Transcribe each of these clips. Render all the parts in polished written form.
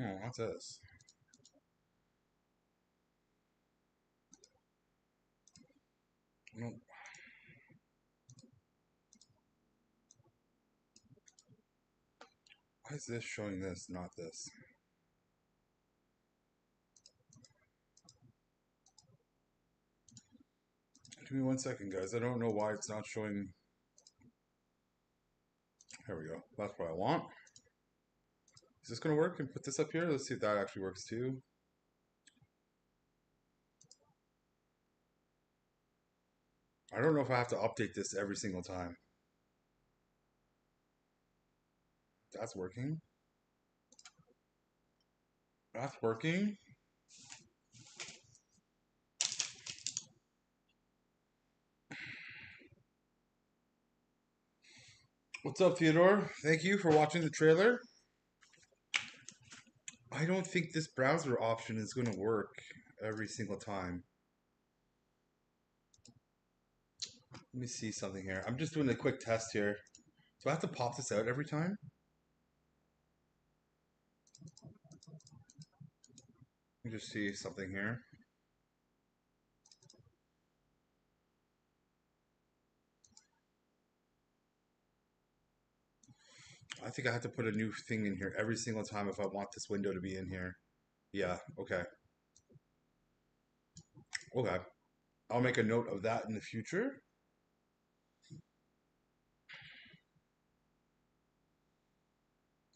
Oh, what's this? No, why is this showing this, not this? Give me 1 second, guys. I don't know why it's not showing. There we go. That's what I want. Is this gonna work? And put this up here. Let's see if that actually works too. I don't know if I have to update this every single time. That's working. That's working. What's up, Theodore? Thank you for watching the trailer. I don't think this browser option is going to work every single time. Let me see something here. I'm just doing a quick test here. Do I have to pop this out every time? Let me just see something here. I think I have to put a new thing in here every single time if I want this window to be in here. Yeah, okay. Okay. I'll make a note of that in the future.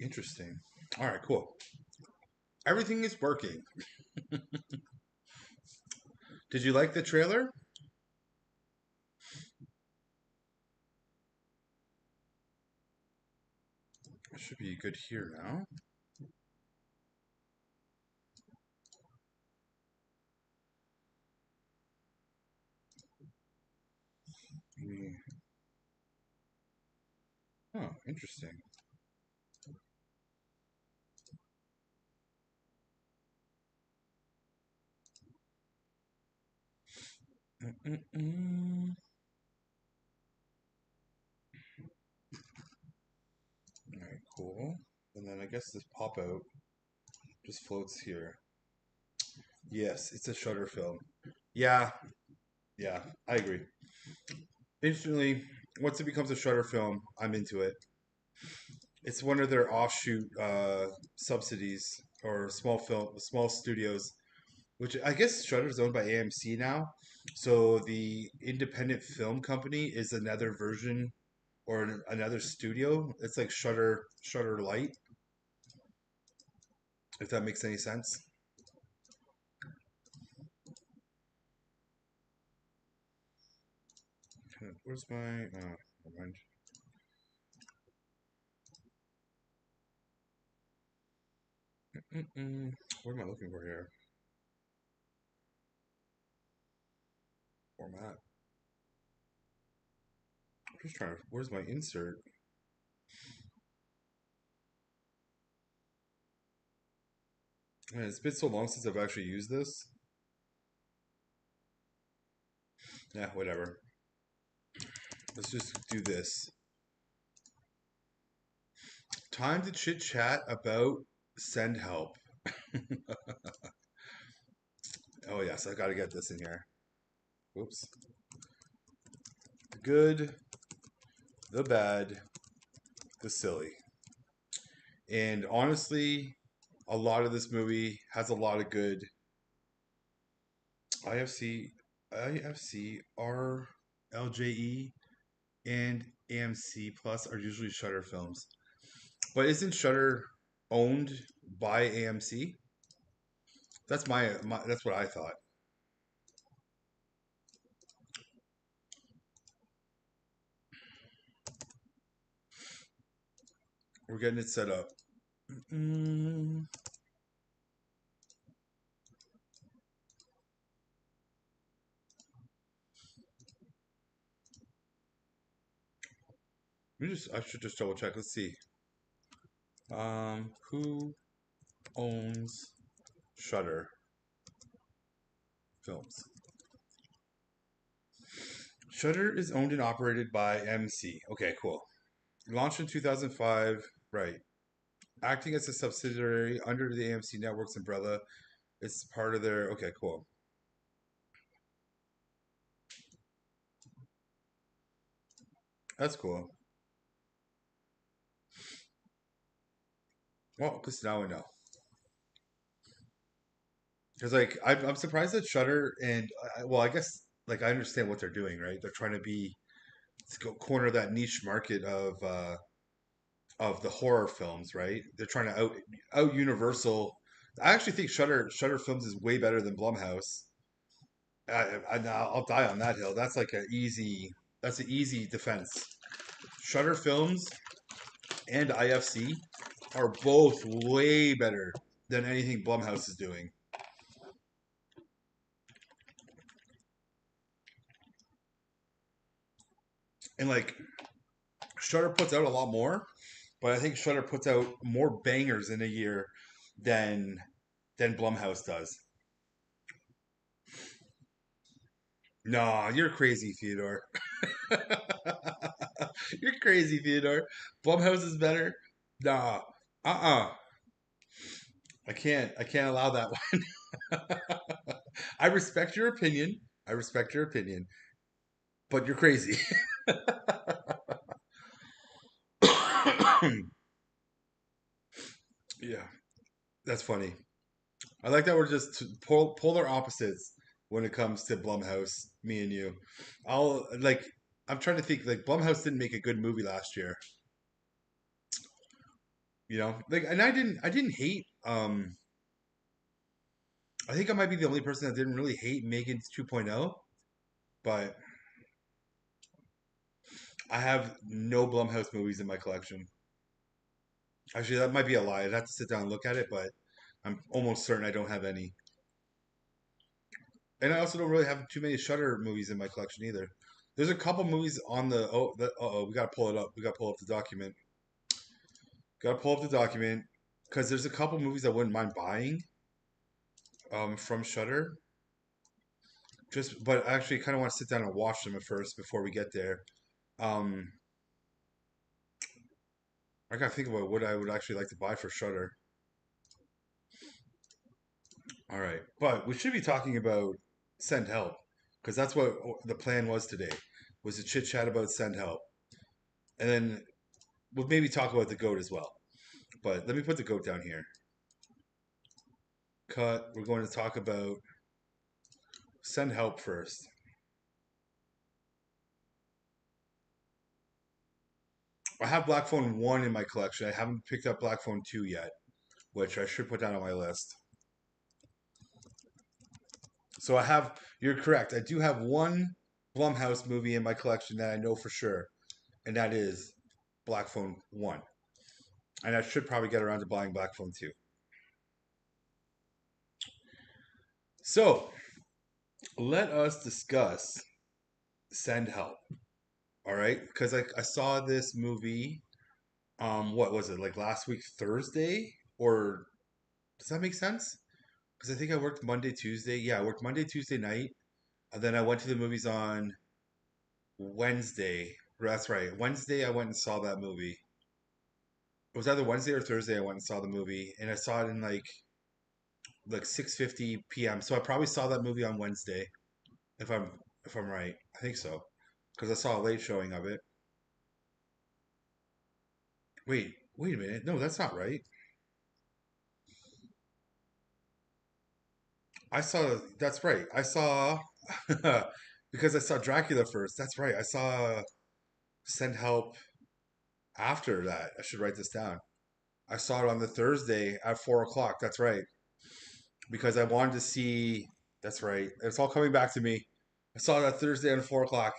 Interesting. All right, cool. Everything is working. Did you like the trailer? It should be good here now. Maybe. Oh, interesting. Mm-mm-mm. All right, cool. And then I guess this pop out just floats here. Yes, it's a shutter film. Yeah, yeah, I agree. Instantly, once it becomes a shutter film, I'm into it. It's one of their offshoot subsidies or small studios, which I guess Shutter is owned by AMC now. So the independent film company is another version or another studio. It's like Shutter Light, if that makes any sense. Where's my? Never mind. Mm-mm. What am I looking for here? Format. I'm just trying to. Where's my insert? Man, it's been so long since I've actually used this. Yeah, whatever. Let's just do this. Time to chit chat about send help. Oh yes, I gotta get this in here. Whoops. The good, the bad, the silly. And honestly, a lot of this movie has a lot of good. IFC, IFC, RLJE, and AMC Plus are usually Shutter films. But isn't Shutter owned by AMC? That's my that's what I thought. We're getting it set up. Mm, I should just double check. Let's see. Who owns Shutter Films? Shutter is owned and operated by MC. Okay, cool. Launched in 2005. Right. acting as a subsidiary under the AMC Networks umbrella. It's part of their. Okay, cool. That's cool. Well, because now we know. Because like I'm surprised that Shutter and well, I guess like I understand what they're doing, right? They're trying to be corner that niche market of the horror films, right? They're trying to out Universal. I actually think Shutter Films is way better than Blumhouse. I'll die on that hill. That's an easy defense. Shutter Films and IFC are both way better than anything Blumhouse is doing. And like Shutter puts out a lot more, but I think Shutter puts out more bangers in a year than Blumhouse does. Nah, you're crazy, Theodore. You're crazy, Theodore. Blumhouse is better. Nah, I can't allow that one. I respect your opinion. I respect your opinion, but you're crazy. Yeah, that's funny. I like that we're just polar opposites when it comes to Blumhouse, me and you. I'll like I'm trying to think like Blumhouse didn't make a good movie last year, you know? Like and I didn't hate I think I might be the only person that didn't really hate Megan 2.0, but I have no Blumhouse movies in my collection. Actually, that might be a lie. I'd have to sit down and look at it, but I'm almost certain I don't have any. And I also don't really have too many Shutter movies in my collection either. There's a couple movies on the we gotta pull it up. We gotta pull up the document. Gotta pull up the document because there's a couple movies I wouldn't mind buying from Shutter. Just but I actually kind of want to sit down and watch them at first before we get there. Um, I gotta think about what I would actually like to buy for Shutter. All right, but we should be talking about Send Help because that's what the plan was today. Was to chit chat about Send Help, and then we'll maybe talk about the goat as well. But let me put the goat down here. Cut. We're going to talk about Send Help first. I have Black Phone 1 in my collection. I haven't picked up Black Phone 2 yet, which I should put down on my list. So I have, you're correct. I do have one Blumhouse movie in my collection that I know for sure, and that is Black Phone 1. And I should probably get around to buying Black Phone 2. So let us discuss Send Help. All right. Because I saw this movie, what was it, like last week, Thursday? Or does that make sense? Because I think I worked Monday, Tuesday. Yeah, I worked Monday, Tuesday night. And then I went to the movies on Wednesday. That's right. Wednesday, I went and saw that movie. It was either Wednesday or Thursday. I went and saw the movie, and I saw it in like 6:50 p.m. So I probably saw that movie on Wednesday, if I'm right. I think so, because I saw a late showing of it. Wait a minute. No, that's not right. I saw. That's right. I saw because I saw Dracula first. That's right. I saw Send Help after that. I should write this down. I saw it on the Thursday at 4 o'clock. That's right. Because I wanted to see. That's right. It's all coming back to me. I saw that Thursday at 4 o'clock.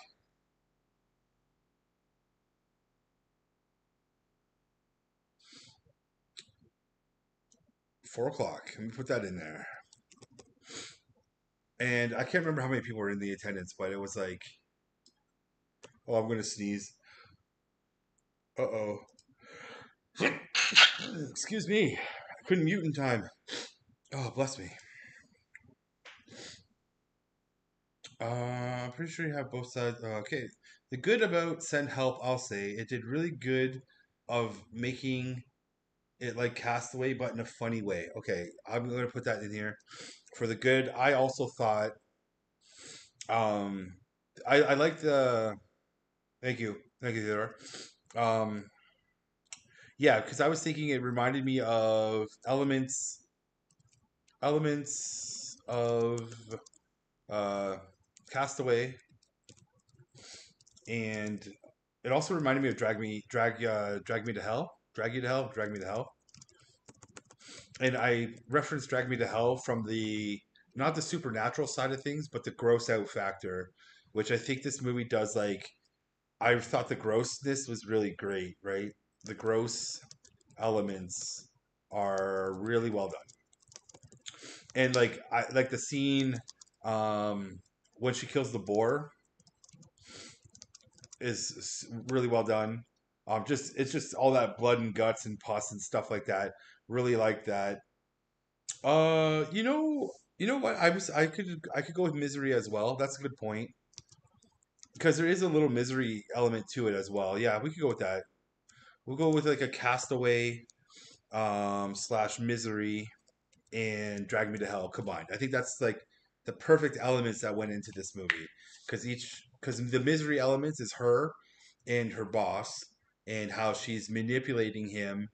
4 o'clock. Let me put that in there. And I can't remember how many people were in the attendance, but it was like, oh, I'm gonna sneeze. Uh oh. Excuse me. I couldn't mute in time. Oh, bless me. I'm pretty sure you have both sides. Okay. The good about Send Help, I'll say, it did really good of making it like Castaway, but in a funny way. Okay, I'm going to put that in here for the good. I also thought, um, I liked the. Thank you, Theodore. Um, yeah, because I was thinking it reminded me of elements of uh, Castaway, and it also reminded me of Drag Me to Hell, Drag Me to Hell, and I referenced Drag Me to Hell from the not the supernatural side of things, but the gross out factor, which I think this movie does. Like I thought the grossness was really great, right? The gross elements are really well done, and like I like the scene um, when she kills the boar is really well done. Just it's just all that blood and guts and pus and stuff like that. Really like that. You know what? I could go with misery as well. That's a good point because there is a little misery element to it as well. Yeah, we could go with that. We'll go with like a castaway slash misery and drag me to hell combined. I think that's like the perfect elements that went into this movie because the misery elements is her and her boss and how she's manipulating him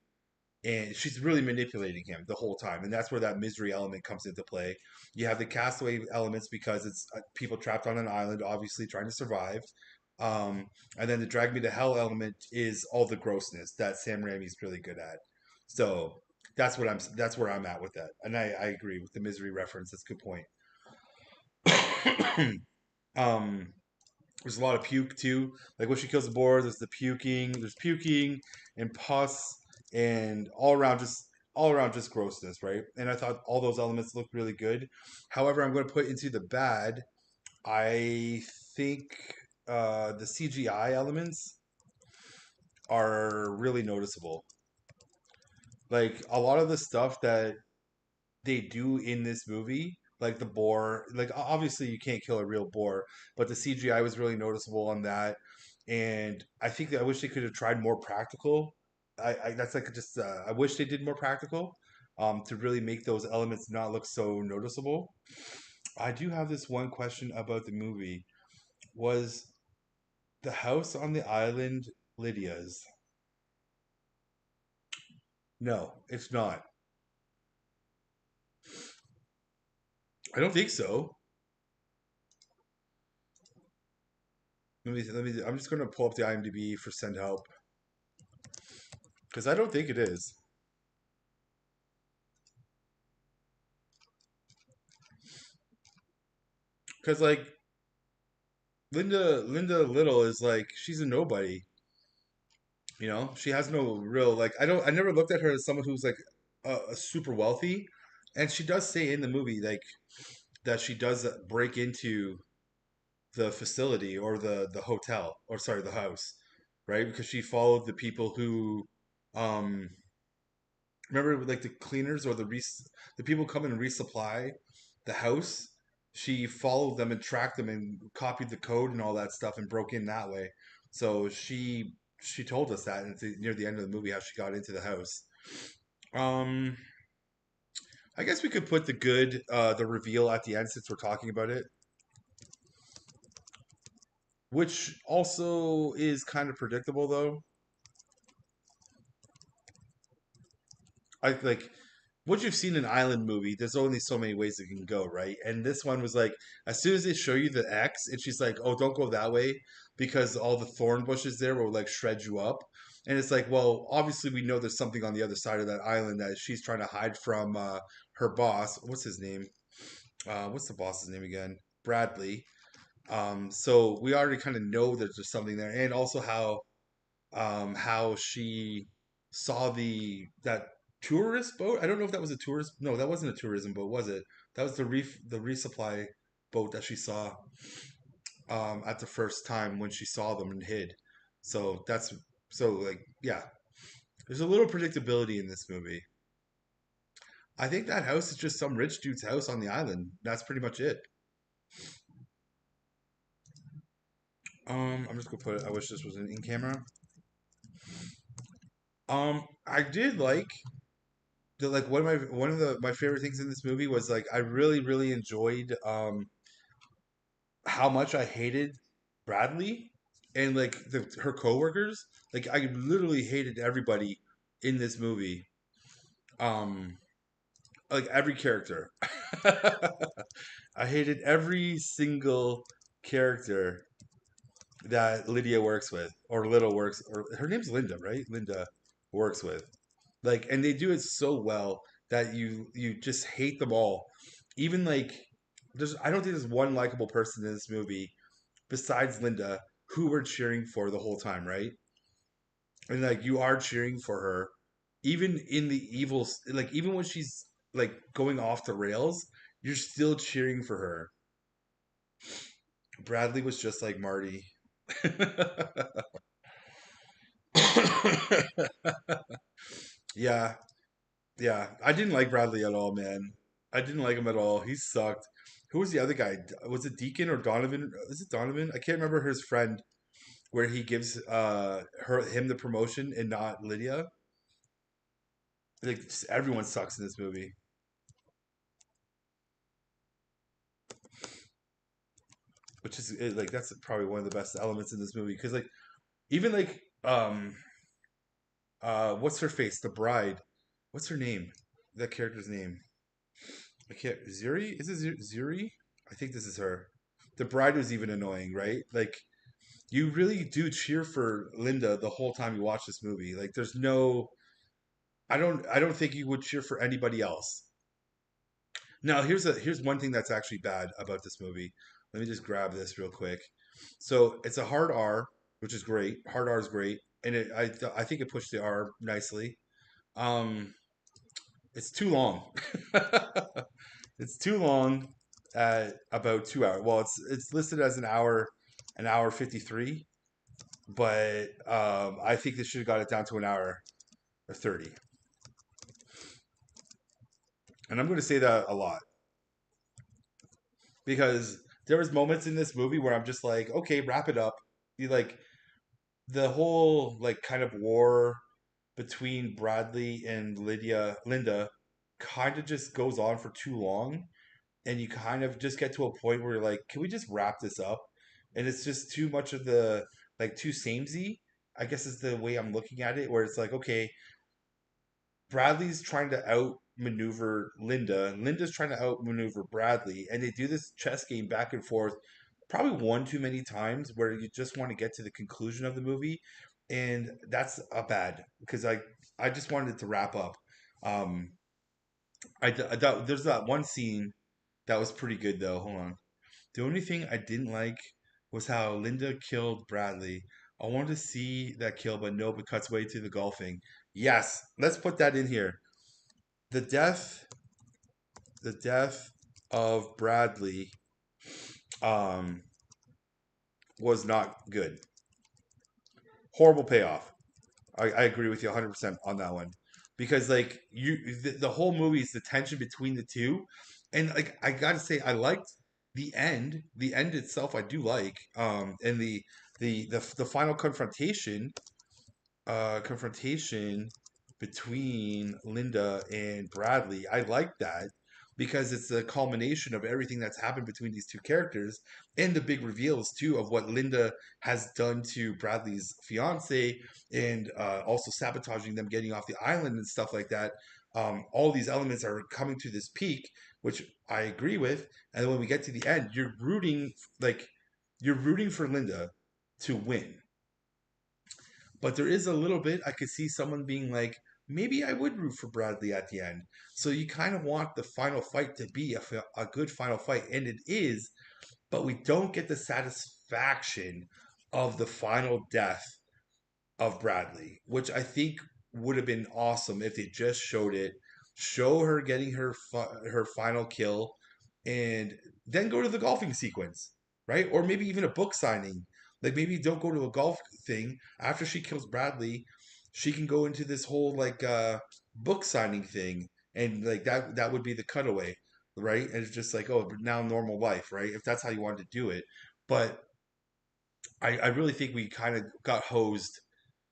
and she's really manipulating him the whole time and that's where that misery element comes into play. You have the castaway elements because it's people trapped on an island obviously trying to survive, um, and then the drag me to hell element is all the grossness that Sam Raimi's really good at. So that's where I'm at with that, and I agree with the misery reference. That's a good point. um, there's a lot of puke too. Like when she kills the boar, there's the puking. There's puking and pus and all around just grossness, right? And I thought all those elements looked really good. However, I'm going to put into the bad. I think the CGI elements are really noticeable. Like a lot of the stuff that they do in this movie, like the boar, like obviously you can't kill a real boar, but the CGI was really noticeable on that. And I think that I wish they could have tried more practical. I that's like just I wish they did more practical, to really make those elements not look so noticeable. I do have this one question about the movie. Was the house on the island Lydia's? No, it's not. I don't think so. I'm just gonna pull up the IMDb for Send Help because I don't think it is. Because like Linda Little is like she's a nobody. You know, she has no real like. I never looked at her as someone who's like a super wealthy, and she does say in the movie like that she does break into the facility or the hotel or sorry the house, right? Because she followed the people who um remember like the cleaners or the people come and resupply the house. She followed them and tracked them and copied the code and all that stuff and broke in that way. So she told us that near the end of the movie how she got into the house. um I guess we could put the reveal at the end since we're talking about it, which also is kind of predictable though. I like once you've seen an island movie, there's only so many ways it can go, right? And this one was like, as soon as they show you the X, and she's like, "Oh, don't go that way," because all the thorn bushes there will like shred you up. And it's like, well, obviously we know there's something on the other side of that island that she's trying to hide from her boss. What's his name? What's the boss's name again? Bradley. So we already kind of know that there's something there, and also how she saw that tourist boat. I don't know if that was a tourist. No, that wasn't a tourism boat, was it? That was the resupply boat that she saw at the first time when she saw them and hid. So that's so like yeah. There's a little predictability in this movie. I think that house is just some rich dude's house on the island. That's pretty much it. I'm just gonna put it. I wish this was an in camera. I did like. like one of the my favorite things in this movie was like I really enjoyed how much I hated Bradley and like her coworkers. Like I literally hated everybody in this movie. Um, like every character. I hated every single character that Lydia works with, or Little works, or her name's Linda, right? Linda works with. Like, and they do it so well that you just hate them all. Even like, there's I don't think there's one likable person in this movie besides Linda who we're cheering for the whole time, right? And like, you are cheering for her, even in the evil, like even when she's like going off the rails, you're still cheering for her. Bradley was just like Marty. Yeah, yeah. I didn't like Bradley at all, man. I didn't like him at all. He sucked. Who was the other guy? Was it Deacon or Donovan? Is it Donovan? I can't remember his friend where he gives him the promotion and not Lydia. Like everyone sucks in this movie, which is like that's probably one of the best elements in this movie because like even like what's her face? The bride. What's her name? That character's name. I can't. Zuri? Is it Zuri? I think this is her. The bride was even annoying, right? Like you really do cheer for Linda the whole time you watch this movie. Like there's no I don't think you would cheer for anybody else. Now here's one thing that's actually bad about this movie. Let me just grab this real quick. So it's a hard R, which is great. Hard R is great, and I think it pushed the R nicely. Um, it's too long. It's too long at about 2 hours. Well, it's listed as an hour 53, but I think they should have got it down to an hour or 30. And I'm going to say that a lot because there was moments in this movie where I'm just like, okay, wrap it up. You like the whole like kind of war between Bradley and Linda kind of just goes on for too long and you kind of just get to a point where you're like, can we just wrap this up? And it's just too much of the like too samey, I guess is the way I'm looking at it, where it's like, okay, Bradley's trying to outmaneuver Linda, and Linda's trying to outmaneuver Bradley, and they do this chess game back and forth, probably one too many times, where you just want to get to the conclusion of the movie, and that's a bad because I just wanted it to wrap up. Um, there's that one scene that was pretty good though. Hold on. The only thing I didn't like was how Linda killed Bradley. I wanted to see that kill, but nope, it cuts way to the golfing. Yes, let's put that in here. The death, the death of Bradley, um, was not good. Horrible payoff. I agree with you 100% on that one because like the whole movie is the tension between the two, and like I gotta say I liked the end itself I do like, and the final confrontation between Linda and Bradley. I like that because it's the culmination of everything that's happened between these two characters and the big reveals too of what Linda has done to Bradley's fiance and also sabotaging them getting off the island and stuff like that. All these elements are coming to this peak, which I agree with. And then when we get to the end, like you're rooting for Linda to win, but there is a little bit I could see someone being like, maybe I would root for Bradley at the end. So you kind of want the final fight to be a good final fight, and it is, but we don't get the satisfaction of the final death of Bradley, which I think would have been awesome if they just showed it, show her getting her final kill, and then go to the golfing sequence, right? Or maybe even a book signing. Like maybe don't go to a golf thing after she kills Bradley. She can go into this whole like book signing thing, and like that would be the cutaway, right? And it's just like, oh, now normal life, right? If that's how you wanted to do it, but I really think we kind of got hosed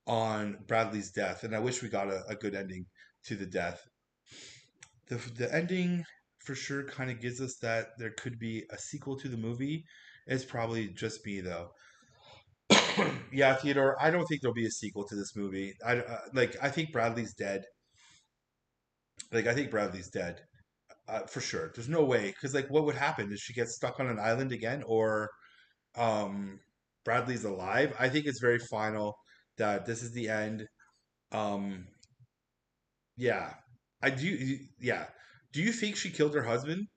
on Bradley's death, and I wish we got a good ending to the death. The ending for sure kind of gives us that there could be a sequel to the movie. It's probably just me though. Yeah, Theodore, I don't think there'll be a sequel to this movie. I think Bradley's dead. Like I think Bradley's dead. For sure. There's no way because like what would happen? Does she get stuck on an island again or um Bradley's alive? I think it's very final that this is the end. Um yeah. I do yeah. Do you think she killed her husband?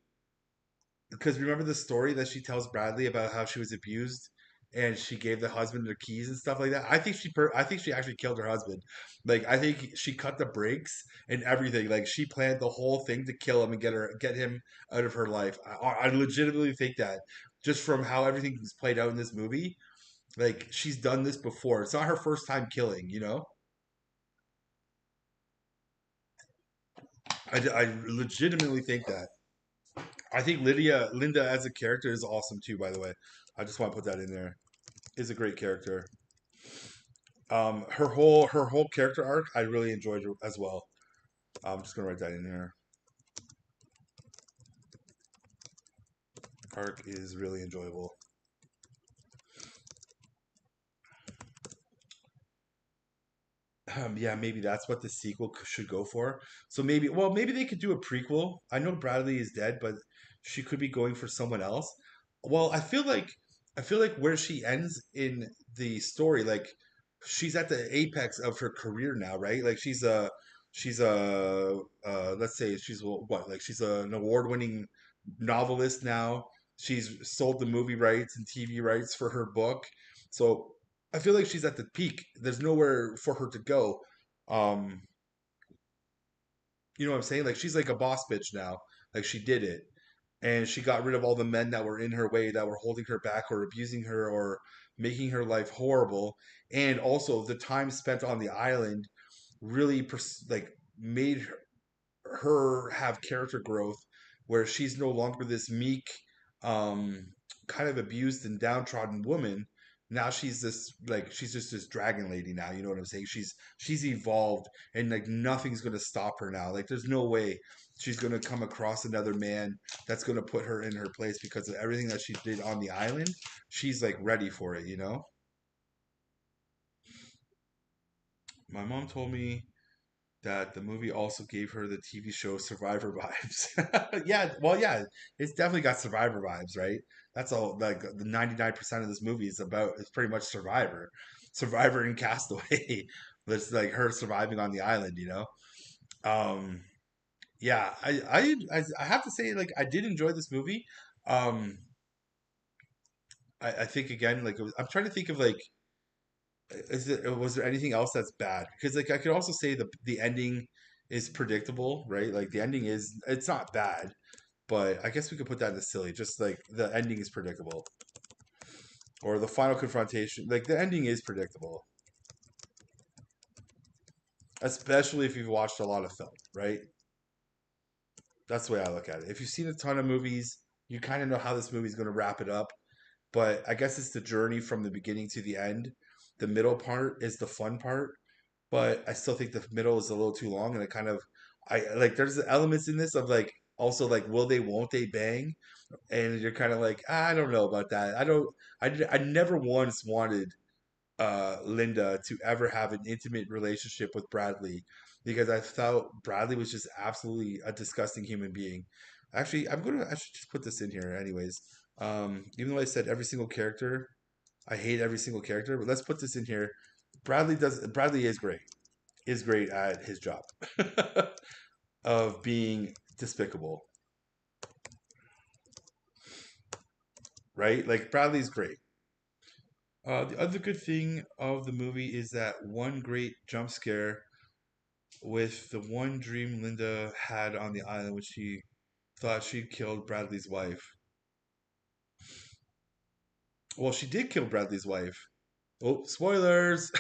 Because remember the story that she tells Bradley about how she was abused and she gave the husband the keys and stuff like that. I think she actually killed her husband. Like I think she cut the brakes and everything. Like she planned the whole thing to kill him and get him out of her life. I legitimately think that just from how everything's played out in this movie, like she's done this before. It's not her first time killing, you know? I legitimately think that. I think Linda as a character is awesome too, by the way. I just want to put that in there. Is a great character. Her whole character arc, I really enjoyed as well. I'm just gonna write that in here. Arc is really enjoyable. Yeah, maybe that's what the sequel should go for. So maybe they could do a prequel. I know Bradley is dead, but she could be going for someone else. Well, I feel like where she ends in the story, like she's at the apex of her career now, right? Like she's a let's say she's what like she's an award-winning novelist now. She's sold the movie rights and TV rights for her book. So I feel like she's at the peak. There's nowhere for her to go. Um, you know what I'm saying? Like she's like a boss bitch now. Like she did it. And she got rid of all the men that were in her way that were holding her back or abusing her or making her life horrible. And also the time spent on the island really like made her have character growth where she's no longer this meek, um, kind of abused and downtrodden woman. Now she's this like she's just this dragon lady now. You know what I'm saying? She's evolved and like nothing's gonna stop her now. Like there's no way she's gonna come across another man that's gonna put her in her place because of everything that she did on the island. She's like ready for it, you know? My mom told me that the movie also gave her the TV show Survivor vibes. Yeah, well, yeah, it's definitely got Survivor vibes, right? That's all. Like the 99% of this movie is about. It's pretty much Survivor, Survivor and Castaway. It's like her surviving on the island, you know. Um, yeah, I have to say, like, I did enjoy this movie. Um, I think again, like, I'm trying to think of like was there anything else that's bad? Because like I could also say the ending is predictable, right? Like the ending is it's not bad, but I guess we could put that in the silly. Just like the ending is predictable, or the final confrontation. Like the ending is predictable, especially if you've watched a lot of film, right? That's the way I look at it. If you've seen a ton of movies, you kind of know how this movie's going to wrap it up. But I guess it's the journey from the beginning to the end. The middle part is the fun part, but I still think the middle is a little too long, and it kind of I like there's elements in this of like also like will they won't they bang, and you're kind of like I don't know about that. I never once wanted Linda to ever have an intimate relationship with Bradley because I felt Bradley was just absolutely a disgusting human being. Actually, I should just put this in here anyways. Even though I said every single character, I hate every single character, but let's put this in here. Bradley is great at his job of being despicable, right? Like Bradley's great. The other good thing of the movie is that one great jump scare with the one dream Linda had on the island when she thought she killed Bradley's wife. Well, she did kill Bradley's wife. Oh, spoilers!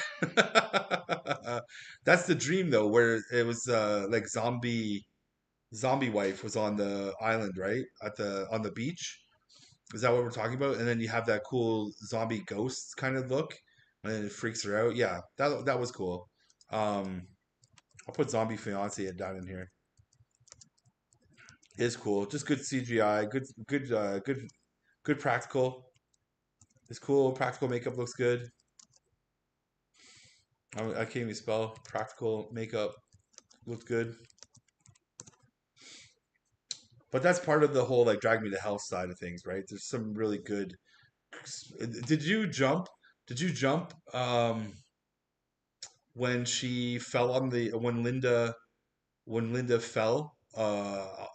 That's the dream though, where it was like zombie wife was on the island, right? At the on the beach. Is that what we're talking about? And then you have that cool zombie ghost kind of look, and then it freaks her out. Yeah, that was cool. Um, I'll put zombie fiance down in here. Is cool. Just good CGI, good practical. It's cool. Practical makeup looks good. I can't even spell. Practical makeup looked good. But that's part of the whole like drag me to hell side of things, right? There's some really good. Did you jump? Did you jump when she fell on the when Linda fell on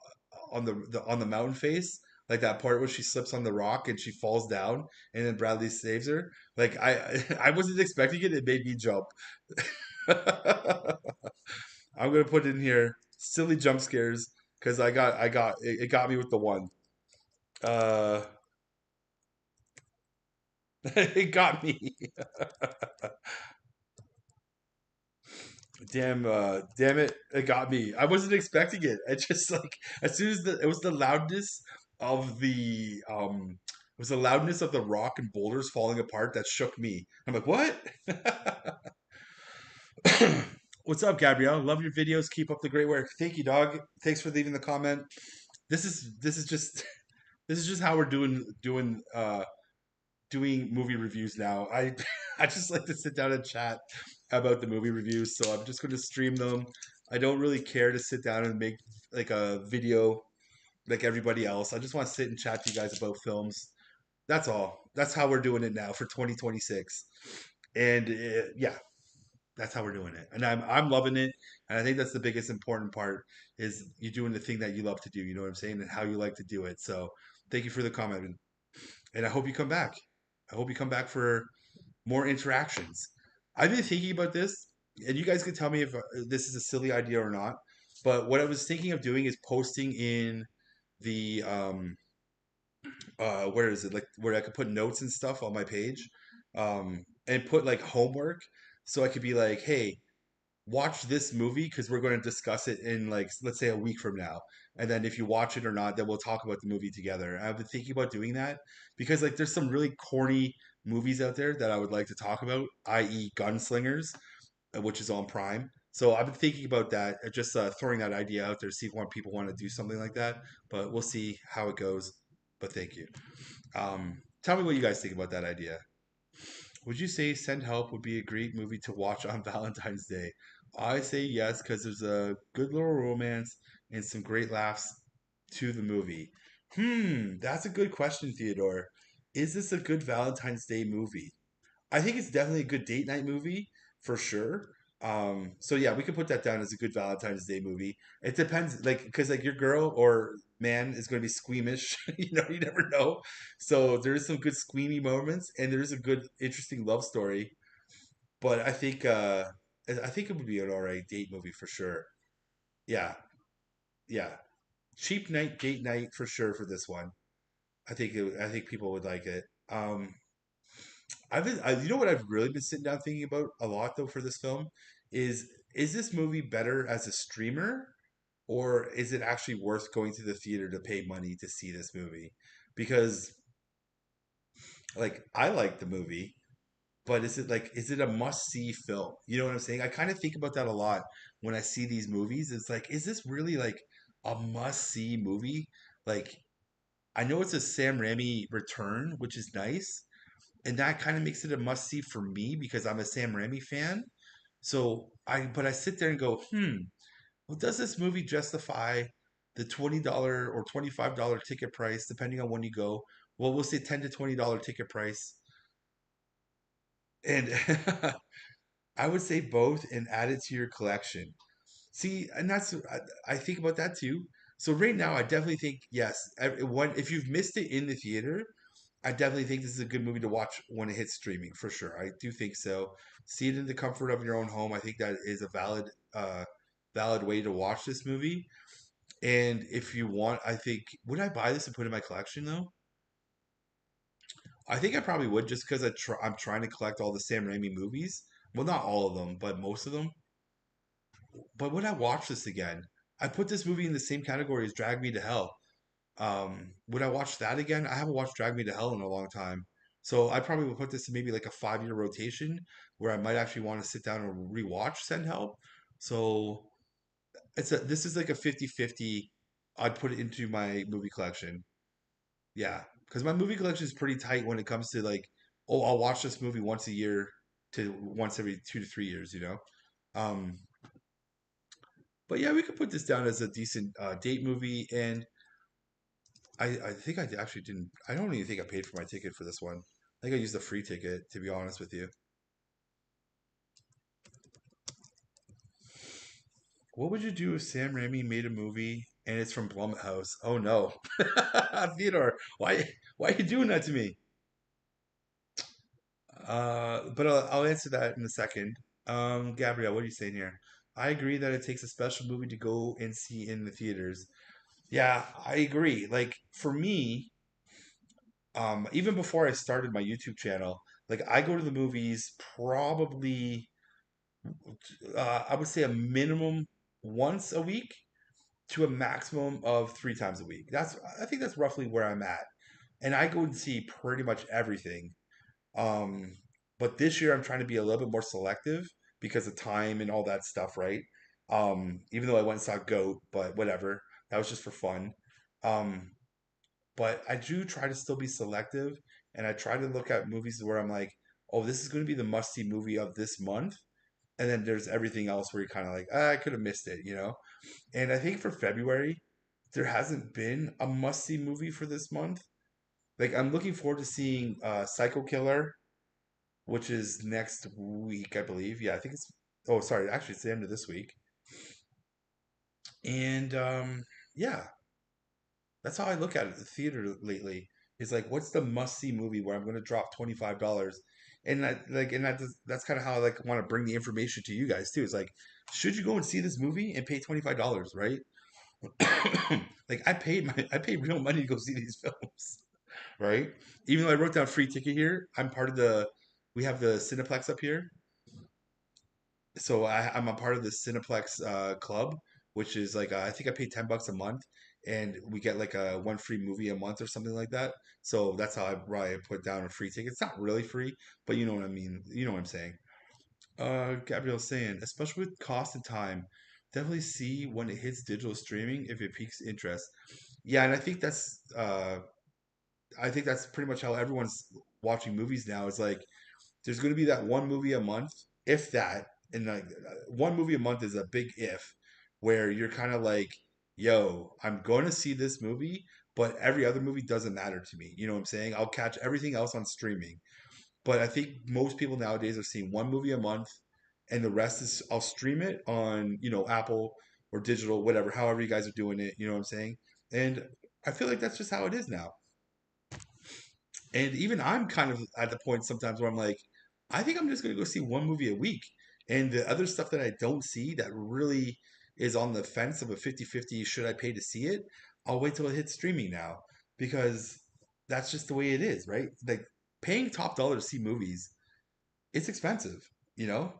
on the mountain face? Like that part where she slips on the rock and she falls down, and then Bradley saves her. Like I wasn't expecting it. It made me jump. I'm gonna put in here silly jump scares because it got me with the one. Uh, it got me. Damn it, it got me. I wasn't expecting it. I just like as soon as it was the loudness of the rock and boulders falling apart that shook me. I'm like, what? What's up, Gabrielle? Love your videos. Keep up the great work. Thank you, dog. Thanks for leaving the comment. This is just this is just how we're doing movie reviews now. I just like to sit down and chat about the movie reviews, so I'm just going to stream them. I don't really care to sit down and make like a video like everybody else. I just want to sit and chat to you guys about films. That's all. That's how we're doing it now for 2026. And yeah, that's how we're doing it. And I'm loving it. And I think that's the biggest important part is you doing the thing that you love to do. You know what I'm saying? And how you like to do it. So thank you for the comment. And I hope you come back. I hope you come back for more interactions. I've been thinking about this, and you guys can tell me if this is a silly idea or not. But what I was thinking of doing is posting in the where is it like where I could put notes and stuff on my page, and put like homework, so I could be like, hey, watch this movie because we're going to discuss it in like let's say a week from now, and then if you watch it or not, then we'll talk about the movie together. I've been thinking about doing that because like there's some really corny movies out there that I would like to talk about, i.e. Gunslingers, which is on Prime. So I've been thinking about that, just throwing that idea out there, see if more people want to do something like that. But we'll see how it goes. But thank you. Tell me what you guys think about that idea. Would you say Send Help would be a great movie to watch on Valentine's Day? I say yes because there's a good little romance and some great laughs to the movie. That's a good question, Theodore. Is this a good Valentine's Day movie? I think it's definitely a good date night movie for sure. So yeah, we could put that down as a good Valentine's Day movie. It depends, like, because like your girl or man is going to be squeamish. You never know. So there's some good squeamy moments, and there's a good, interesting love story. But I think it would be an alright date movie for sure. Yeah, yeah. Cheap night, date night for sure for this one. I think people would like it. You know what I've really been sitting down thinking about a lot though for this film is this movie better as a streamer or is it actually worth going to the theater to pay money to see this movie? Because like I like the movie, but is it a must see film? You know what I'm saying? I kind of think about that a lot when I see these movies. It's like, is this really like a must see movie? Like I know it's a Sam Rami return, which is nice, and that kind of makes it a must see for me because I'm a Sam Raimi fan. But I sit there and go, well, does this movie justify the $20 or $25 ticket price, depending on when you go? Well, we'll say $10 to $20 ticket price, and I would say both and add it to your collection. See, and I think about that too. So right now, I definitely think yes. If you've missed it in the theater, I definitely think this is a good movie to watch when it hits streaming for sure. I do think so. See it in the comfort of your own home. I think that is a valid way to watch this movie. And if you want, I think would I buy this and put it in my collection though? I think I probably would just because I'm trying to collect all the Sam Raimi movies. Well, not all of them, but most of them. But would I watch this again? I put this movie in the same category as Drag Me to Hell. Would I watch that again? I haven't watched Drag Me to Hell in a long time. So I probably would put this in maybe like a 5 year rotation where I might actually want to sit down and rewatch Send Help. So this is like a 50-50. I'd put it into my movie collection. Yeah, because my movie collection is pretty tight when it comes to like, oh, I'll watch this movie once a year to once every 2 to 3 years, you know. Um, but yeah, we could put this down as a decent date movie, and I think I actually didn't. I don't even think I paid for my ticket for this one. I think I used a free ticket, to be honest with you. What would you do if Sam Raimi made a movie and it's from Blumhouse? Oh no, Theodore, why are you doing that to me? But I'll answer that in a second. Gabrielle, what are you saying here? I agree that it takes a special movie to go and see in the theaters. Yeah, I agree. Like for me, even before I started my YouTube channel, like I go to the movies probably, I would say a minimum once a week to a maximum of 3 times a week. I think that's roughly where I'm at, and I go and see pretty much everything. Um, but this year I'm trying to be a little bit more selective because of time and all that stuff, right? Even though I went and saw Goat, but whatever, that was just for fun. Um, but I do try to still be selective, and I try to look at movies where I'm like, oh, this is going to be the must see movie of this month. And then there's everything else where you're kind of like, ah, I could have missed it, you know? And I think for February, there hasn't been a must see movie for this month. Like, I'm looking forward to seeing Psycho Killer, which is next week, I believe. Yeah, I think it's, oh, sorry, actually, it's the end of this week. And yeah, that's how I look at it. The theater lately is like, what's the must see movie where I'm going to drop $25? That's kind of how I like want to bring the information to you guys too. It's like, should you go and see this movie and pay $25, right? Like I paid real money to go see these films, right? Even though I wrote down free ticket here, I'm part of the we have the Cineplex up here. So I'm a part of the Cineplex club, which is like I think I pay $10 a month, and we get like a one free movie a month or something like that. So that's how I put down a free ticket. It's not really free, but you know what I mean. You know what I'm saying. Gabriel's saying, especially with cost and time, definitely see when it hits digital streaming if it piques interest. Yeah, and I think that's pretty much how everyone's watching movies now. Is like there's going to be that one movie a month, if that, and like one movie a month is a big if, where you're kind of like, yo, I'm going to see this movie, but every other movie doesn't matter to me. You know what I'm saying? I'll catch everything else on streaming. But I think most people nowadays are seeing one movie a month, and the rest is I'll stream it on Apple or digital, whatever, however you guys are doing it. You know what I'm saying? And I feel like that's just how it is now. And even I'm kind of at the point sometimes where I'm like, I think I'm just going to go see one movie a week. And the other stuff that I don't see that really is on the fence of a 50-50, should I pay to see it? I'll wait till it hits streaming now because that's just the way it is, right? Like paying top dollar to see movies, it's expensive, you know?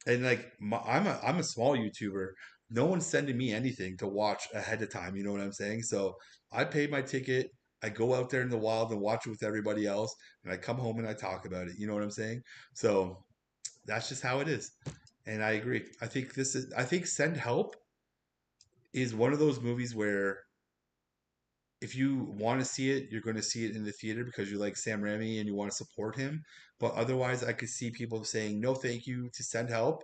And like I'm a small YouTuber. No one's sending me anything to watch ahead of time. You know what I'm saying? So I pay my ticket. I go out there in the wild and watch it with everybody else, and I come home and I talk about it. You know what I'm saying? So that's just how it is. And I agree. I think Send Help is one of those movies where if you want to see it, you're going to see it in the theater because you like Sam Rami and you want to support him. But otherwise, I could see people saying no, thank you to Send Help.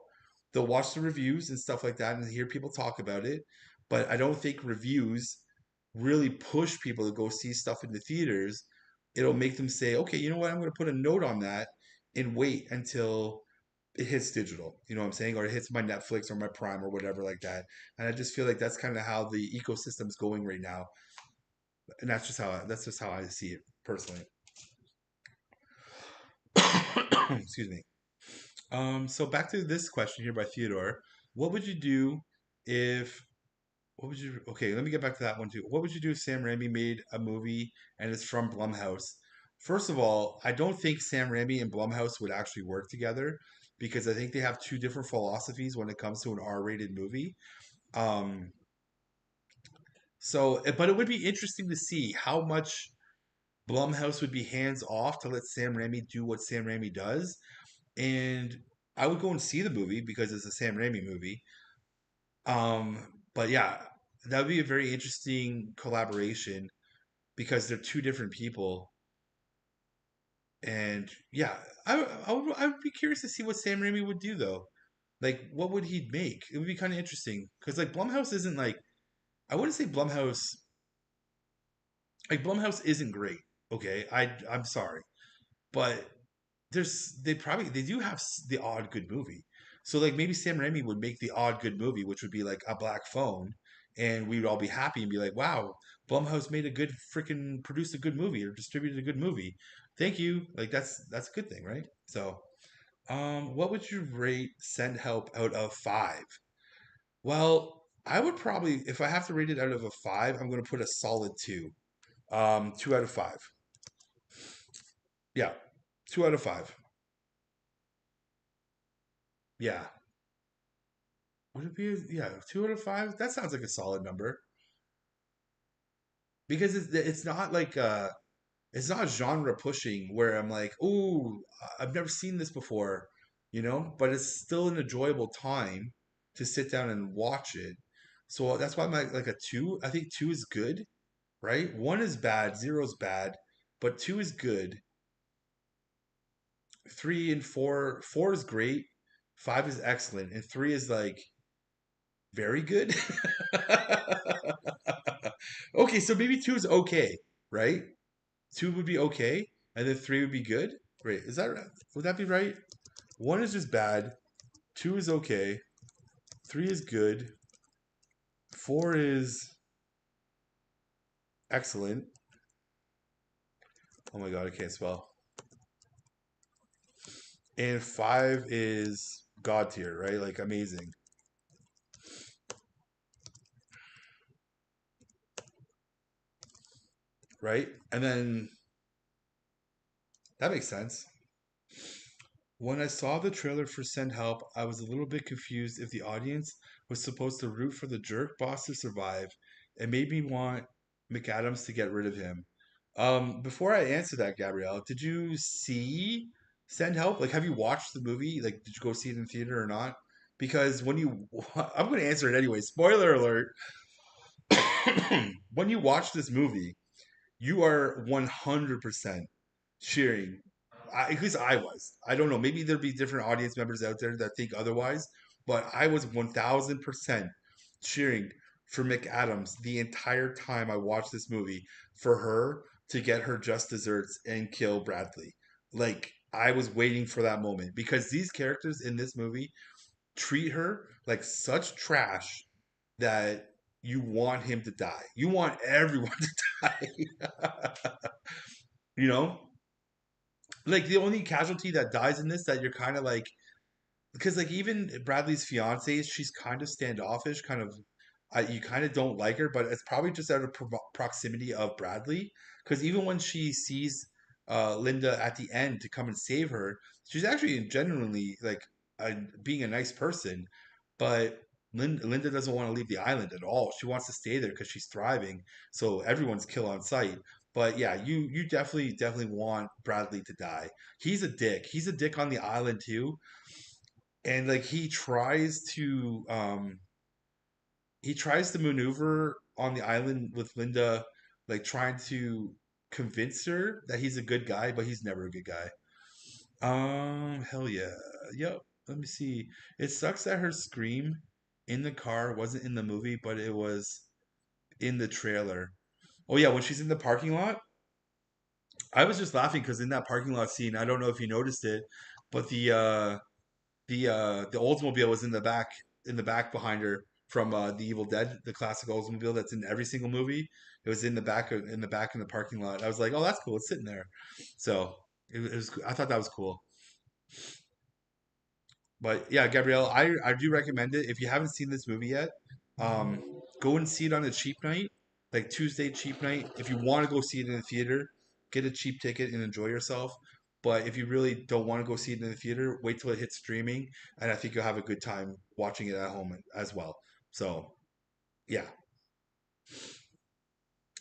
They'll watch the reviews and stuff like that and hear people talk about it. But I don't think reviews really push people to go see stuff in the theaters. It'll make them say, okay, you know what? I'm going to put a note on that and wait until it hits digital. You know what I'm saying? Or it hits my Netflix or my Prime or whatever like that. And I just feel like that's kind of how the ecosystem's going right now, and that's just how I see it personally. Excuse me. So back to this question here by Theodore. What would you do if what would you okay, let me get back to that one too. What would you do if Sam Raimi made a movie and it's from Blumhouse? First of all, I don't think Sam Raimi and Blumhouse would actually work together because I think they have two different philosophies when it comes to an R-rated movie. Um, but it would be interesting to see how much Blumhouse would be hands off to let Sam Raimi do what Sam Raimi does. And I would go and see the movie because it's a Sam Raimi movie. Um, but yeah, that would be a very interesting collaboration because they're two different people. And yeah, I would be curious to see what Sam Raimi would do though. Like, what would he make? It would be kind of interesting because like Blumhouse isn't like I wouldn't say Blumhouse like Blumhouse isn't great. Okay, I'm sorry, but they do have the odd good movie. So like maybe Sam Raimi would make the odd good movie, which would be like a black phone, and we would all be happy and be like, wow, Blumhouse made a good freaking produced a good movie or distributed a good movie. Thank you. Like that's a good thing, right? So what would you rate Send Help out of five? Well, I would probably if I have to rate it out of a five, I'm gonna put a solid two. 2 out of 5. Yeah. 2 out of 5. Yeah. Would it be? Yeah, 2 out of 5. That sounds like a solid number because it's not like it's not genre pushing where I'm like, oh, I've never seen this before, But it's still an enjoyable time to sit down and watch it. So that's why I'm like a two. I think two is good, right? One is bad, zero is bad, but two is good. Three and four is great, five is excellent, and three is like very good. Okay, so maybe two is okay, right? Two would be okay, and then three would be good. Right? Is that right? Would that be right? One is just bad. Two is okay. Three is good. Four is excellent. Oh my god, I can't spell. And five is god tier, right? Like amazing, right? And then that makes sense. When I saw the trailer for Send Help, I was a little bit confused if the audience was supposed to root for the jerk boss to survive. It made me want McAdams to get rid of him. Before I answer that, Gabrielle, did you see Send Help? Like, have you watched the movie? Like, did you go see it in theater or not? Because when you, I'm going to answer it anyway. Spoiler alert. When you watch this movie, you are 100% cheering. At least I was. I don't know. Maybe there'll be different audience members out there that think otherwise, but I was 1000% cheering for McAdams the entire time I watched this movie for her to get her just desserts and kill Bradley. Like, I was waiting for that moment because these characters in this movie treat her like such trash that you want him to die. You want everyone to die. you know? Like the only casualty that dies in this that you're kind of like because like even Bradley's fiance, she's kind of standoffish, kind of you kind of don't like her, but it's probably just out of proximity of Bradley. Because even when she sees Linda at the end to come and save her, she's actually genuinely like being a nice person, but Linda doesn't want to leave the island at all. She wants to stay there because she's thriving. So everyone's kill on sight. But yeah, you definitely want Bradley to die. He's a dick. He's a dick on the island too, and like he tries to maneuver on the island with Linda, like trying to convince her that he's a good guy, but he's never a good guy. Hell yeah. Yep. Let me see. It sucks that her scream in the car wasn't in the movie, but it was in the trailer. Oh yeah, when she's in the parking lot, I was just laughing because in that parking lot scene, I don't know if you noticed it, but the Oldsmobile was in the back behind her from the Evil Dead, the classic Oldsmobile that's in every single movie. It was in the back in the parking lot. I was like, oh, that's cool. It's sitting there. So it was. I thought that was cool. But yeah, Gabrielle, I do recommend it if you haven't seen this movie yet. Um, go and see it on a cheap night, like Tuesday cheap night. If you want to go see it in the theater, get a cheap ticket and enjoy yourself. But if you really don't want to go see it in the theater, wait till it hits streaming, and I think you'll have a good time watching it at home as well. So yeah,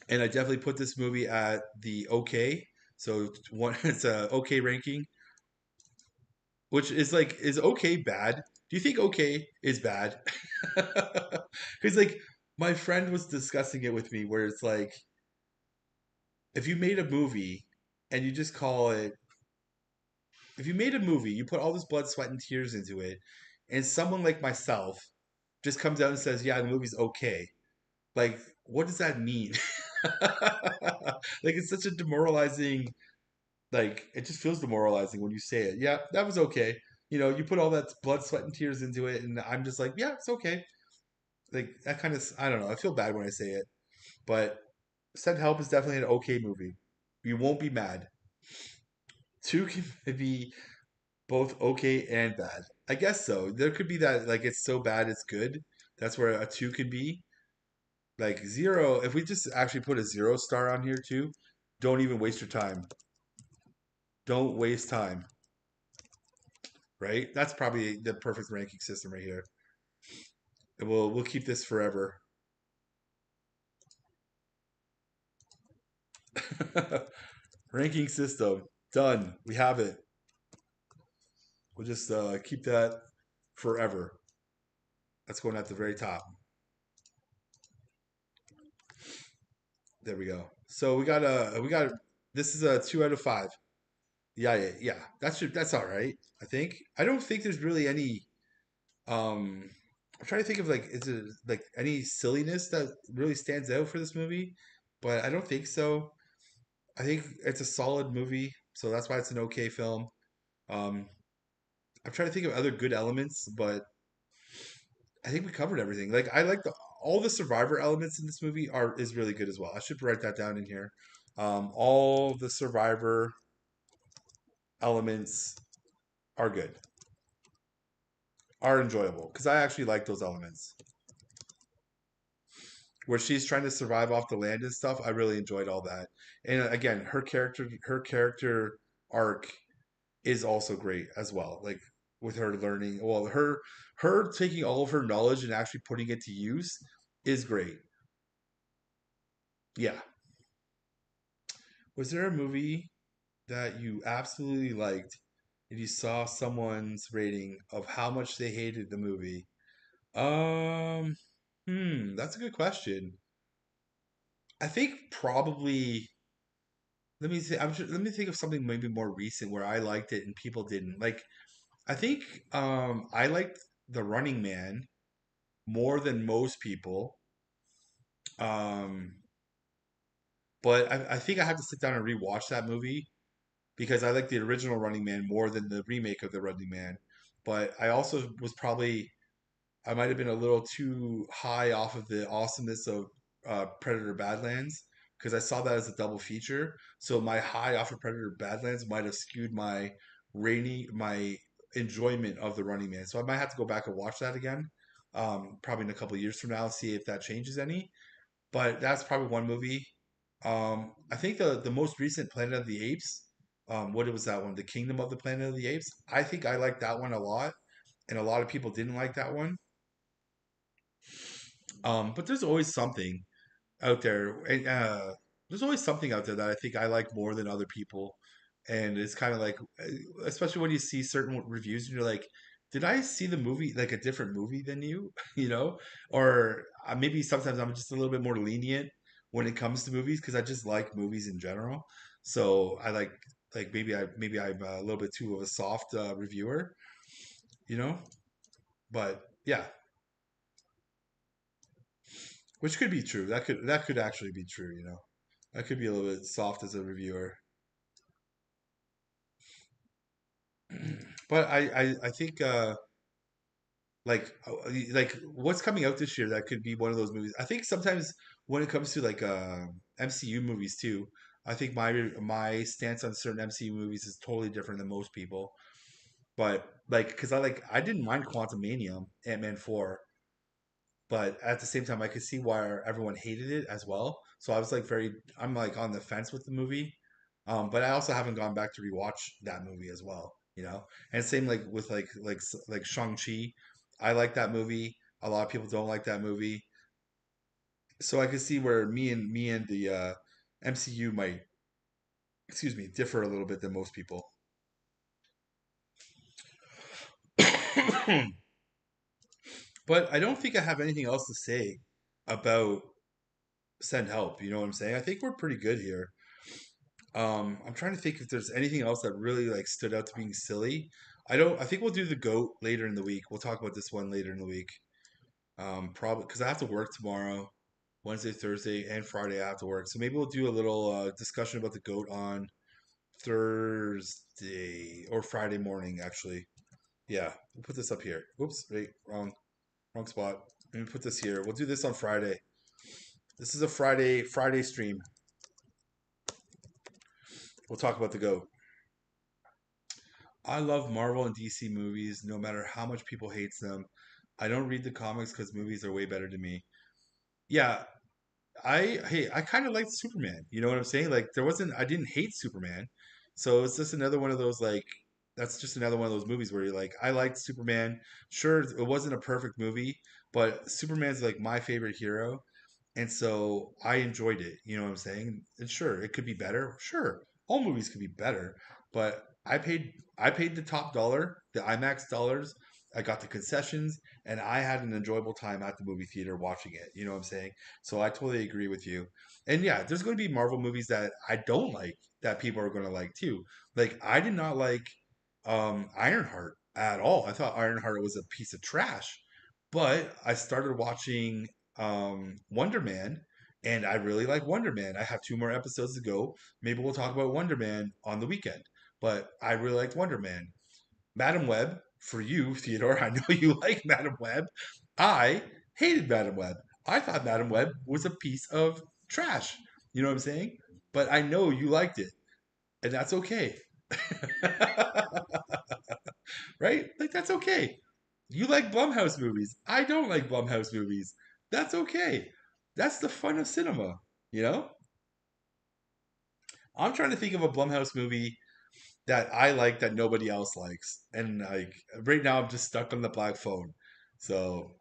and I definitely put this movie at the okay. So one, it's a okay ranking, which is okay bad? Do you think okay is bad? Because like My friend was discussing it with me where it's like if you made a movie and you just call it if you made a movie, you put all this blood, sweat, and tears into it, and someone like myself just comes out and says, "Yeah, the movie's okay." Like, what does that mean? Like, it's such a demoralizing. Like, it just feels demoralizing when you say it. Yeah, that was okay. You put all that blood, sweat, and tears into it, and I'm just like, yeah, it's okay. Like that kind of. I don't know. I feel bad when I say it, but Send Help is definitely an okay movie. You won't be mad. Two can be both okay and bad. I guess so. There could be that like it's so bad it's good. That's where a two could be. Like zero, if we just actually put a 0 star on here too, don't even waste your time. Don't waste time, right? That's probably the perfect ranking system right here. And we'll keep this forever. Ranking system done. We have it. We'll just keep that forever. That's going at the very top. There we go. So we got this is a 2 out of 5. Yeah. That's all right. I think. I don't think there's really any I'm trying to think of like is it like any silliness that really stands out for this movie, but I don't think so. I think it's a solid movie, so that's why it's an okay film. Um I'm trying to think of other good elements, but I think we covered everything. Like I like all the survivor elements in this movie are is really good as well. I should write that down in here. All the survivor elements are good, are enjoyable because I actually like those elements. Where she's trying to survive off the land and stuff. I really enjoyed all that. And again, her character arc is also great as well. Like with her learning, well, her taking all of her knowledge and actually putting it to use is great. Yeah. Was there a movie that you absolutely liked and you saw someone's rating of how much they hated the movie? Um, that's a good question. I think probably let me see. Let me think of something maybe more recent where I liked it and people didn't. Like I think I liked The Running Man more than most people. Um, but I think I have to sit down and rewatch that movie because I like the original Running Man more than the remake of The Running Man. But I also was probably I might have been a little too high off of the awesomeness of Predator Badlands because I saw that as a double feature. So my high off of Predator Badlands might have skewed my enjoyment of the Running Man. So I might have to go back and watch that again, probably in a couple of years from now, and see if that changes any. But that's probably one movie. I think the most recent Planet of the Apes. What was that one? The Kingdom of the Planet of the Apes. I think I liked that one a lot, and a lot of people didn't like that one. But there's always something out there, and there's always something out there that I think I like more than other people, and it's kind of like, especially when you see certain reviews and you're like, did I see the movie like a different movie than you, you know? Or maybe sometimes I'm just a little bit more lenient when it comes to movies because I just like movies in general. So I like maybe I'm a little bit too of a soft reviewer, you know? But yeah, which could be true. That could actually be true, you know. I could be a little bit soft as a reviewer. But I think like what's coming out this year that could be one of those movies. I think sometimes when it comes to like MCU movies too, I think my stance on certain MCU movies is totally different than most people. But like because I didn't mind Quantumania, Ant-Man 4, but at the same time I could see why everyone hated it as well. So I'm like on the fence with the movie. But I also haven't gone back to rewatch that movie as well, you know. And same like with like Shang-Chi. I like that movie. A lot of people don't like that movie. So I could see where me and the MCU might, excuse me, differ a little bit than most people. But I don't think I have anything else to say about Send Help. You know what I'm saying? I think we're pretty good here. I'm trying to think if there's anything else that really like stood out to being silly. I don't. I think we'll do the goat later in the week. We'll talk about this one later in the week. Probably because I have to work tomorrow, Wednesday, Thursday, and Friday. I have to work, so maybe we'll do a little discussion about the goat on Thursday or Friday morning. Actually, yeah, we'll put this up here. Oops, wait, wrong spot. Let me put this here. We'll do this on Friday. This is a Friday stream. We'll talk about the goat. I love Marvel and DC movies, no matter how much people hates them. I don't read the comics because movies are way better to me. Yeah, I kind of liked Superman. You know what I'm saying? Like there wasn't I didn't hate Superman. So it's just another one of those like that's just another one of those movies where you're like I liked Superman. Sure, it wasn't a perfect movie, but Superman's like my favorite hero. And so I enjoyed it. You know what I'm saying? And sure, it could be better. Sure, all movies could be better, but I paid the top dollar, the IMAX dollars. I got the concessions, and I had an enjoyable time at the movie theater watching it. You know what I'm saying? So I totally agree with you. And yeah, there's going to be Marvel movies that I don't like that people are going to like too. Like I did not like Ironheart at all. I thought Ironheart was a piece of trash. But I started watching Wonder Man, and I really like Wonder Man. I have two more episodes to go. Maybe we'll talk about Wonder Man on the weekend. But I really liked Wonder Man. Madam Web, for you, Theodore, I know you like Madam Web. I hated Madam Web. I thought Madam Web was a piece of trash. You know what I'm saying? But I know you liked it, and that's okay. Right? Like, that's okay. You like Blumhouse movies. I don't like Blumhouse movies. That's okay. That's the fun of cinema, you know? I'm trying to think of a Blumhouse movie that I like that nobody else likes. And like right now I'm just stuck on the black phone. So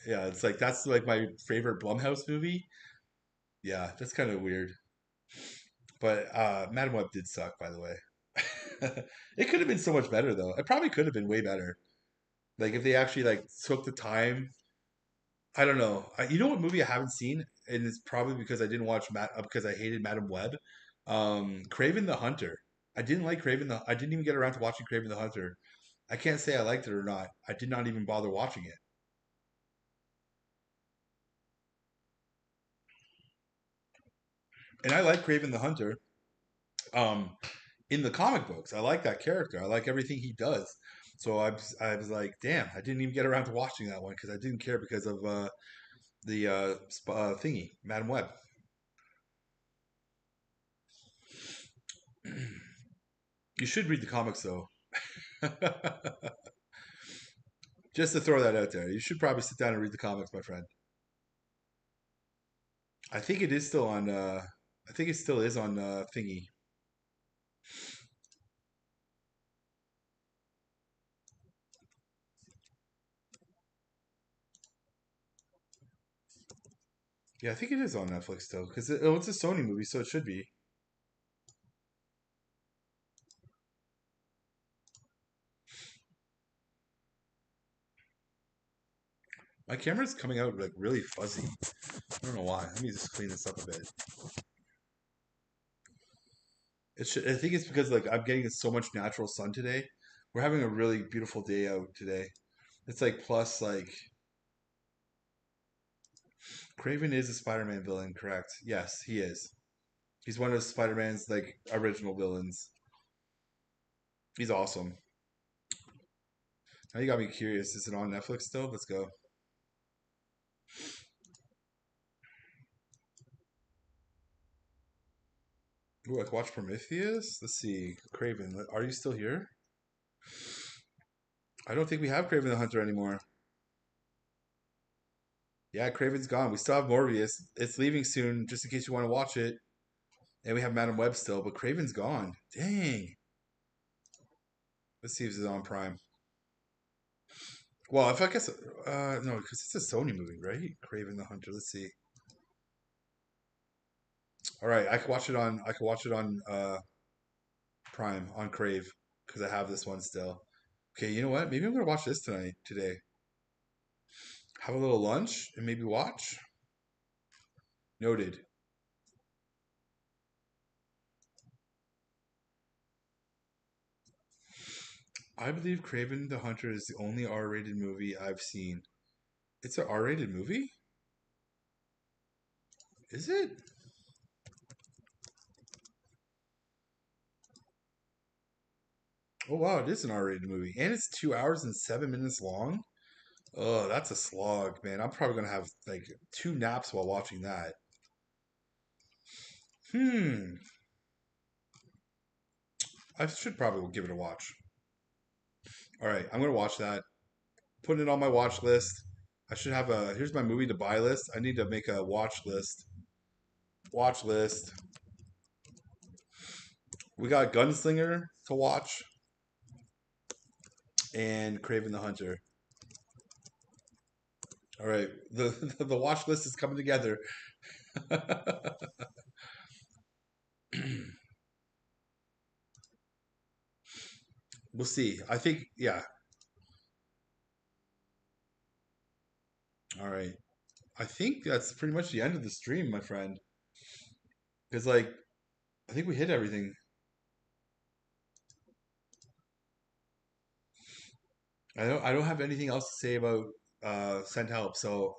yeah, it's like that's like my favorite Blumhouse movie. Yeah, that's kind of weird. But Madam Web did suck, by the way. It could have been so much better though. It probably could have been way better. Like if they actually like took the time. I don't know. You know what movie I haven't seen, and it's probably because I didn't watch because I hated Madam Web. Craven the Hunter. I didn't like Craven the. I didn't even get around to watching Craven the Hunter. I can't say I liked it or not. I did not even bother watching it. And I like Craven the Hunter. Um, in the comic books, I like that character. I like everything he does. So I was like, damn, I didn't even get around to watching that one because I didn't care because of the thingy, Madam Web. You should read the comics though. Just to throw that out there, you should probably sit down and read the comics, my friend. I think it is still on. I think it still is on Thingy. Yeah, I think it is on Netflix still because it's a Sony movie, so it should be. My camera's coming out like really fuzzy. I don't know why. Let me just clean this up a bit. It should. I think it's because like I'm getting so much natural sun today. We're having a really beautiful day out today. It's like plus like Craven is a Spider-Man villain, correct? Yes, he is. He's one of Spider-Man's like original villains. He's awesome. Now you got me curious. Is it on Netflix still? Let's go. Ooh, I can watch Prometheus. Let's see. Craven, are you still here? I don't think we have Craven the Hunter anymore. Yeah, Craven's gone. We still have Morbius. It's leaving soon, just in case you want to watch it. And we have Madam Web still, but Craven's gone. Dang. Let's see if it's on Prime. Well, if I guess, no, because it's a Sony movie, right? Craven the Hunter. Let's see. All right, I can watch it on. I can watch it on Prime on Crave because I have this one still. Okay, you know what? Maybe I'm gonna watch this today. Have a little lunch and maybe watch. Noted. I believe Craven the Hunter is the only R-rated movie I've seen. It's an R-rated movie? Is it? Oh wow, it is an R-rated movie, and it's 2 hours and 7 minutes long. Oh, that's a slog, man. I'm probably gonna have like two naps while watching that. Hmm. I should probably give it a watch. All right, I'm gonna watch that. Putting it on my watch list. I should have a. Here's my movie to buy list. I need to make a watch list. Watch list. We got Gunslinger to watch and Craven the Hunter. All right, the the watch list is coming together. We'll see. I think yeah. All right. I think that's pretty much the end of the stream, my friend. Because like I think we hit everything. I don't have anything else to say about send help. So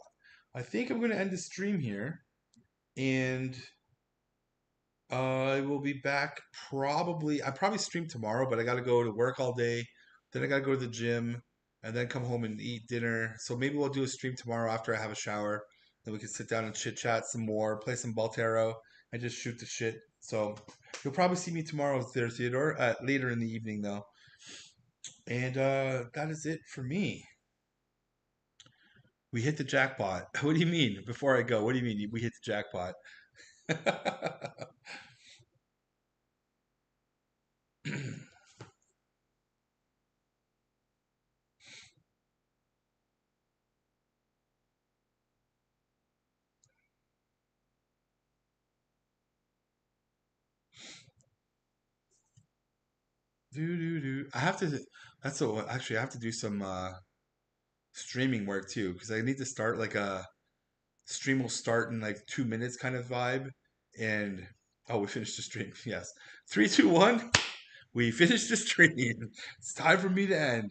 I think I'm gonna end the stream here, and I will be back probably. I probably stream tomorrow, but I got to go to work all day. Then I got to go to the gym, and then come home and eat dinner. So maybe we'll do a stream tomorrow after I have a shower. Then we can sit down and chit chat some more, play some Baltero, and just shoot the shit. So you'll probably see me tomorrow, Theodore, later in the evening though. And that is it for me. We hit the jackpot. What do you mean? Before I go, what do you mean we hit the jackpot? Do do do. I have to. That's what. Actually, I have to do some streaming work too because I need to start like a stream will start in like 2 minutes kind of vibe. And oh, we finished the stream. Yes, 3, 2, 1. We finished the stream. It's time for me to end.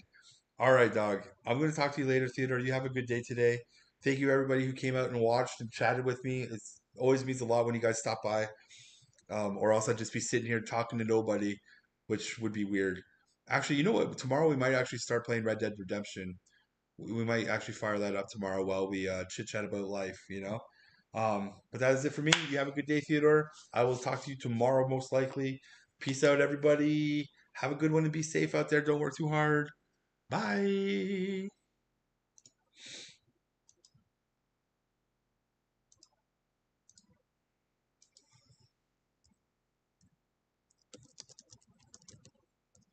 All right, dog. I'm gonna talk to you later, Theodore. You have a good day today. Thank you, everybody who came out and watched and chatted with me. It always means a lot when you guys stop by. Or else I'd just be sitting here talking to nobody, which would be weird. Actually, you know what? Tomorrow we might actually start playing Red Dead Redemption. We might actually fire that up tomorrow while we chit chat about life, you know? But that is it for me. You have a good day, Theodore. I will talk to you tomorrow, most likely. Peace out, everybody. Have a good one and be safe out there. Don't work too hard. Bye.